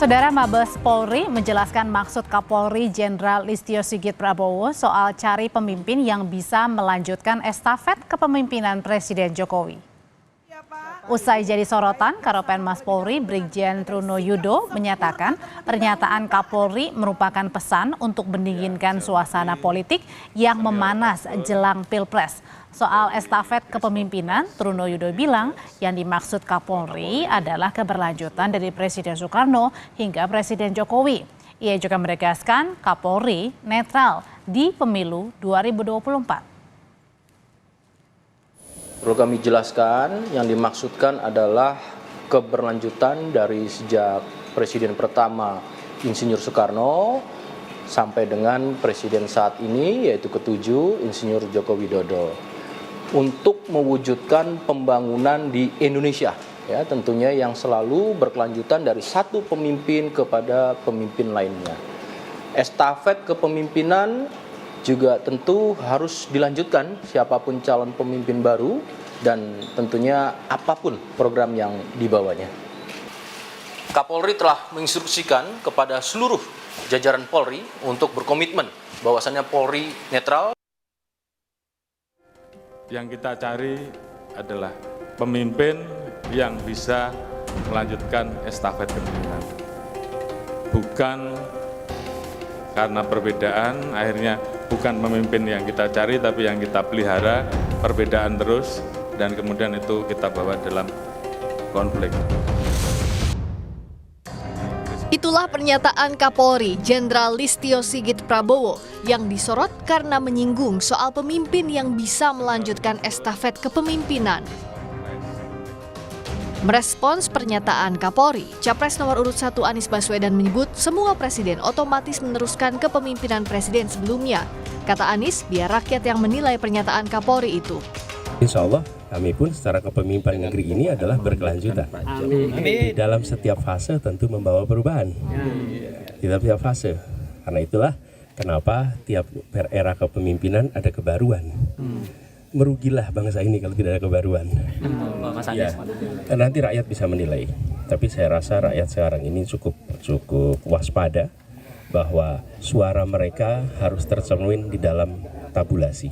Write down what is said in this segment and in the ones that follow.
Saudara, Mabes Polri menjelaskan maksud Kapolri Jenderal Listio Sigit Prabowo soal cari pemimpin yang bisa melanjutkan estafet kepemimpinan Presiden Jokowi. Usai jadi sorotan, Karopenmas Polri Brigjen Truno Yudo menyatakan pernyataan Kapolri merupakan pesan untuk mendinginkan suasana politik yang memanas jelang Pilpres. Soal estafet kepemimpinan, Truno Yudo bilang yang dimaksud Kapolri adalah keberlanjutan dari Presiden Soekarno hingga Presiden Jokowi. Ia juga menegaskan Kapolri netral di pemilu 2024. Perlu kami jelaskan, yang dimaksudkan adalah keberlanjutan dari sejak Presiden pertama Insinyur Soekarno sampai dengan Presiden saat ini, yaitu ketujuh Insinyur Joko Widodo, untuk mewujudkan pembangunan di Indonesia, ya tentunya yang selalu berkelanjutan dari satu pemimpin kepada pemimpin lainnya. Estafet kepemimpinan juga tentu harus dilanjutkan siapapun calon pemimpin baru dan tentunya apapun program yang dibawanya. Kapolri telah menginstruksikan kepada seluruh jajaran Polri untuk berkomitmen bahwasannya Polri netral. Yang kita cari adalah pemimpin yang bisa melanjutkan estafet kepemimpinan. Bukan karena perbedaan, akhirnya bukan pemimpin yang kita cari, tapi yang kita pelihara, perbedaan terus, dan kemudian itu kita bawa dalam konflik. Itulah pernyataan Kapolri Jenderal Listio Sigit Prabowo yang disorot karena menyinggung soal pemimpin yang bisa melanjutkan estafet kepemimpinan. Merespons pernyataan Kapolri, Capres nomor urut 1 Anies Baswedan menyebut semua presiden otomatis meneruskan kepemimpinan presiden sebelumnya. Kata Anies, biar rakyat yang menilai pernyataan Kapolri itu. Insya Allah kami pun secara kepemimpinan negeri ini adalah berkelanjutan. Di dalam setiap fase tentu membawa perubahan. Di dalam setiap fase. Karena itulah kenapa tiap era kepemimpinan ada kebaruan. Merugilah bangsa ini kalau tidak ada kebaruan. Ya, nanti rakyat bisa menilai. Tapi saya rasa rakyat sekarang ini cukup waspada bahwa suara mereka harus tercermin di dalam tabulasi.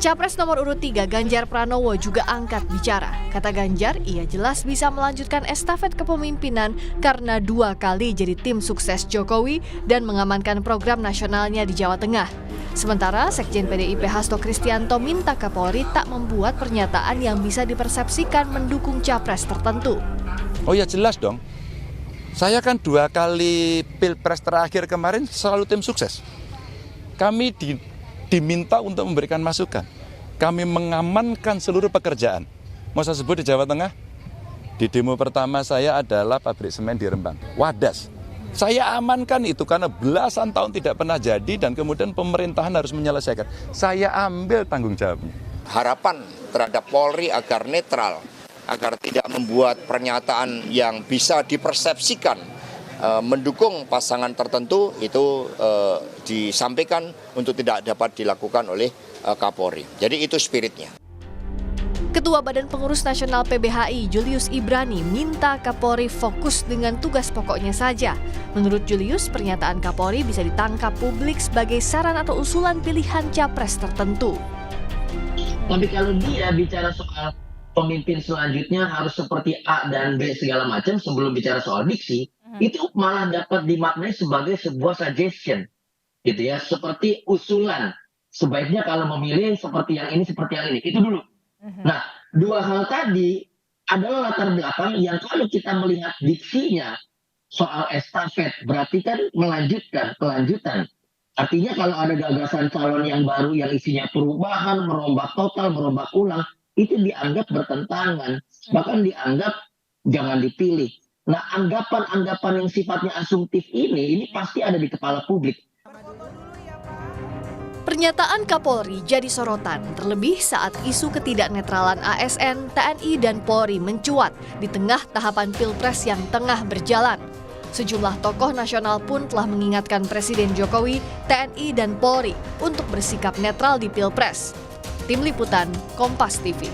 Capres nomor urut 3 Ganjar Pranowo juga angkat bicara. Kata Ganjar, ia jelas bisa melanjutkan estafet kepemimpinan karena 2 kali jadi tim sukses Jokowi dan mengamankan program nasionalnya di Jawa Tengah. Sementara Sekjen PDIP Hasto Kristianto minta Kapolri tak membuat pernyataan yang bisa dipersepsikan mendukung capres tertentu. Oh ya jelas dong. Saya kan 2 kali Pilpres terakhir kemarin selalu tim sukses. Kami diminta untuk memberikan masukan. Kami mengamankan seluruh pekerjaan. Mau saya sebut di Jawa Tengah? Di demo pertama saya adalah pabrik semen di Rembang, Wadas. Saya amankan itu karena belasan tahun tidak pernah jadi dan kemudian pemerintahan harus menyelesaikan. Saya ambil tanggung jawabnya. Harapan terhadap Polri agar netral, agar tidak membuat pernyataan yang bisa dipersepsikan mendukung pasangan tertentu itu disampaikan untuk tidak dapat dilakukan oleh Kapolri. Jadi itu spiritnya. Ketua Badan Pengurus Nasional PBHI Julius Ibrani minta Kapolri fokus dengan tugas pokoknya saja. Menurut Julius, pernyataan Kapolri bisa ditangkap publik sebagai saran atau usulan pilihan capres tertentu. Tapi kalau dia bicara soal pemimpin selanjutnya harus seperti A dan B segala macam sebelum bicara soal diksi, itu malah dapat dimaknai sebagai sebuah suggestion, gitu ya, seperti usulan. Sebaiknya kalau memilih seperti yang ini, itu dulu. Nah, 2 hal tadi adalah latar belakang yang kalau kita melihat diksinya soal estafet, berarti kan kelanjutan. Artinya kalau ada gagasan calon yang baru yang isinya perubahan, merombak total, merombak ulang, itu dianggap bertentangan, bahkan dianggap jangan dipilih. Nah, anggapan-anggapan yang sifatnya asumtif ini pasti ada di kepala publik. Pernyataan Kapolri jadi sorotan, terlebih saat isu ketidaknetralan ASN, TNI, dan Polri mencuat di tengah tahapan Pilpres yang tengah berjalan. Sejumlah tokoh nasional pun telah mengingatkan Presiden Jokowi, TNI, dan Polri untuk bersikap netral di Pilpres. Tim Liputan, Kompas TV.